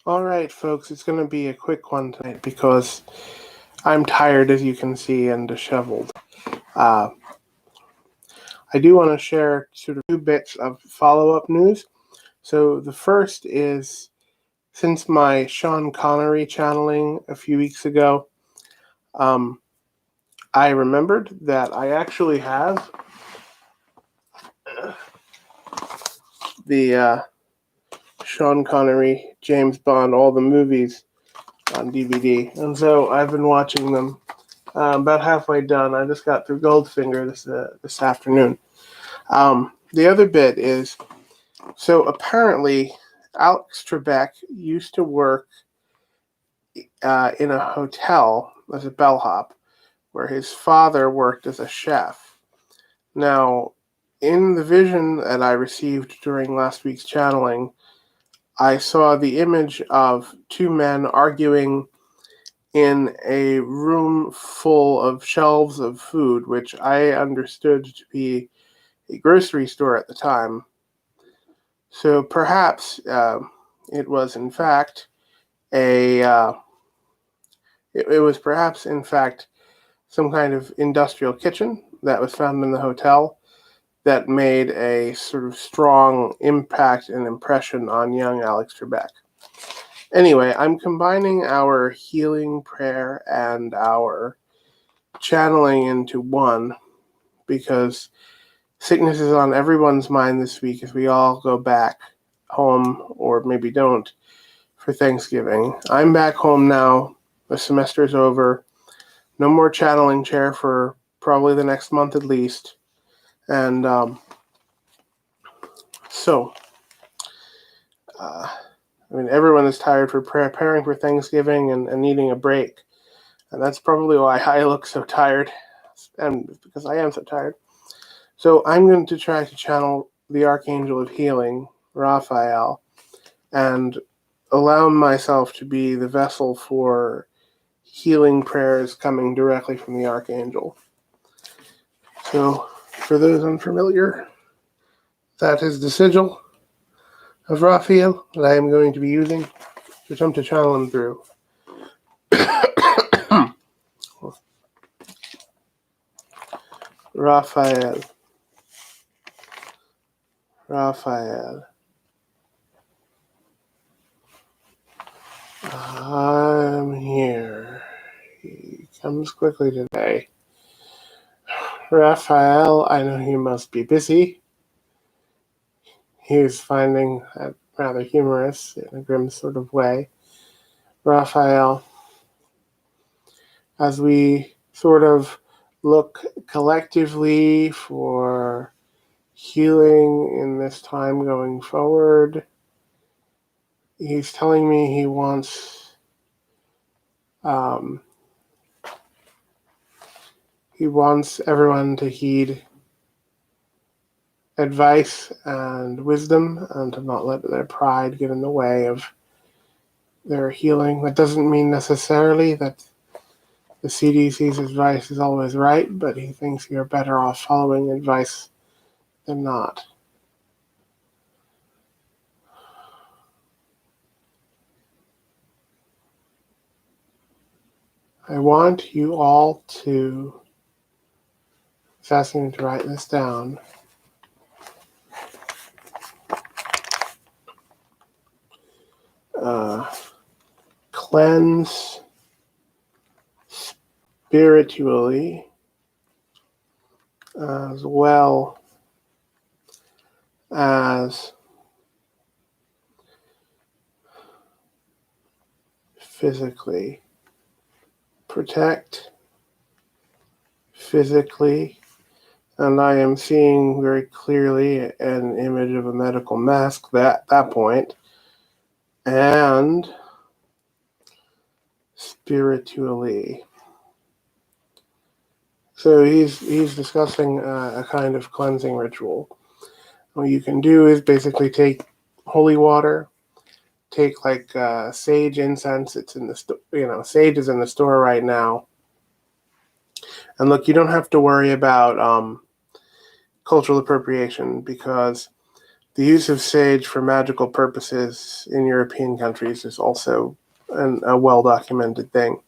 All right, folks, it's going to be a quick one tonight because I'm tired, as you can see, and disheveled. Uh, I do want to share sort of two bits of follow-up news. So the first is, since my Sean Connery channeling a few weeks ago, um, I remembered that I actually have the Sean Connery, James Bond, all the movies on DVD, and so I've been watching them. About halfway done. I just got through Goldfinger this afternoon. The other bit is, so apparently Alex Trebek used to work in a hotel as a bellhop, where his father worked as a chef. Now, in the vision that I received during last week's channeling, I saw the image of two men arguing in a room full of shelves of food, which I understood to be a grocery store at the time. So perhaps it was in fact a it was perhaps in fact some kind of industrial kitchen that was found in the hotel that made a sort of strong impact and impression on young Alex Trebek. Anyway, I'm combining our healing prayer and our channeling into one because sickness is on everyone's mind this week as we all go back home, or maybe don't, for Thanksgiving. I'm back home now. The semester's over. No more channeling chair for probably the next month at least. And so, uh, everyone is tired for preparing for Thanksgiving and needing a break. And that's probably why I look so tired, and because I am so tired. So I'm going to try to channel the Archangel of Healing, Raphael, and allow myself to be the vessel for healing prayers coming directly from the Archangel. So, for those unfamiliar, that is the sigil of Raphael that I am going to be using to attempt to channel him through. Raphael. Raphael. I'm here. He comes quickly today. Raphael, I know you must be busy. He is finding that rather humorous in a grim sort of way. Raphael, as we sort of look collectively for healing in this time going forward, he's telling me he wants everyone to heed advice and wisdom and to not let their pride get in the way of their healing. That doesn't mean necessarily that the CDC's advice is always right, but he thinks you're better off following advice than not. I want you all to, he's asking me to write this down, cleanse spiritually as well as physically. Protect physically, and I am seeing very clearly an image of a medical mask at that point, and spiritually. So he's discussing a kind of cleansing ritual. What you can do is basically take holy water, take like sage incense. It's in the sage is in the store right now. And look, you don't have to worry about cultural appropriation because the use of sage for magical purposes in European countries is also a well-documented thing.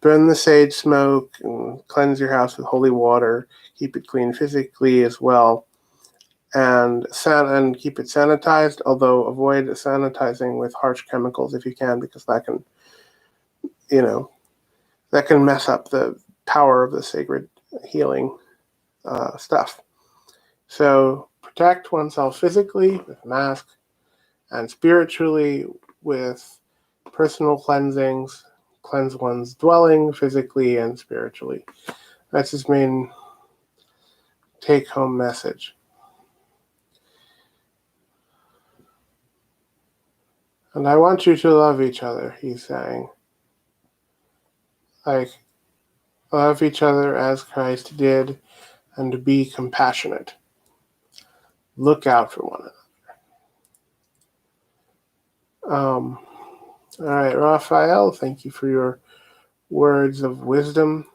Burn the sage smoke and cleanse your house with holy water. Keep it clean physically as well. And keep it sanitized, although avoid sanitizing with harsh chemicals if you can, because that can, that can mess up the power of the sacred healing stuff. So protect oneself physically with a mask, and spiritually with personal cleansings. Cleanse one's dwelling physically and spiritually. That's his main take-home message. And I want you to love each other, he's saying. Like, love each other as Christ did, and to be compassionate. Look out for one another. All right, Raphael, thank you for your words of wisdom.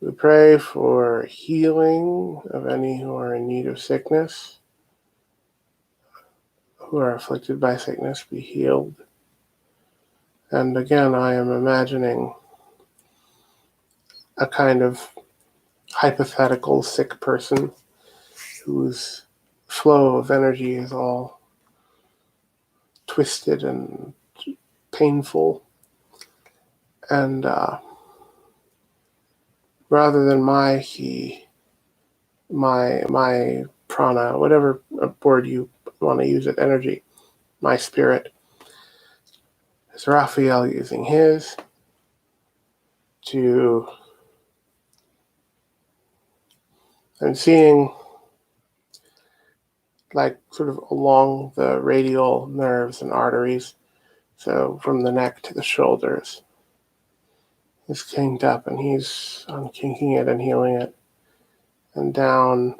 We pray for healing of any who are in need of sickness, who are afflicted by sickness, be healed. And again, I am imagining a kind of hypothetical sick person whose flow of energy is all twisted and painful. And rather than my prana, whatever word you want to use it, energy, my spirit, is Raphael using his to, I'm seeing like sort of along the radial nerves and arteries, so from the neck to the shoulders, is kinked up, and he's unkinking it and healing it, and down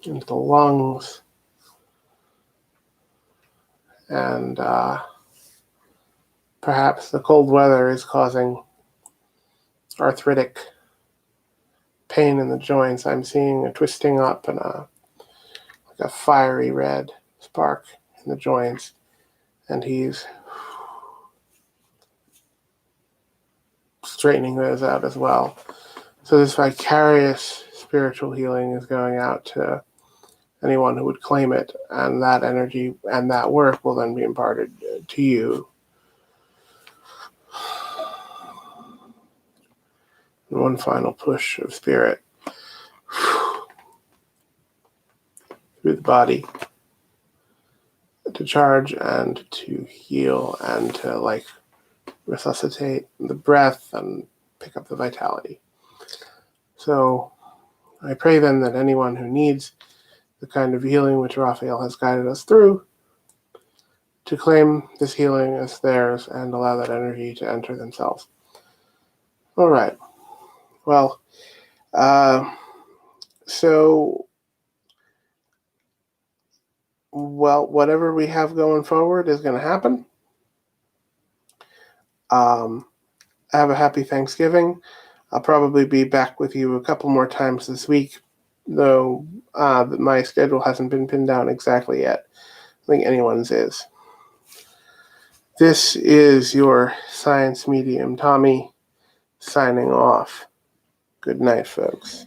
into the lungs, and perhaps the cold weather is causing arthritic pain in the joints. I'm seeing a twisting up and like a fiery red spark in the joints, and he's straightening those out as well. So this vicarious spiritual healing is going out to anyone who would claim it, and that energy and that work will then be imparted to you. And one final push of spirit through the body to charge and to heal and to like resuscitate the breath and pick up the vitality. So I pray then that anyone who needs the kind of healing which Raphael has guided us through, to claim this healing as theirs and allow that energy to enter themselves. All right. Well, whatever we have going forward is going to happen. Have a happy Thanksgiving. I'll probably be back with you a couple more times this week, though my schedule hasn't been pinned down exactly yet. I think anyone's is. This is your science medium, Tommy, signing off. Good night, folks.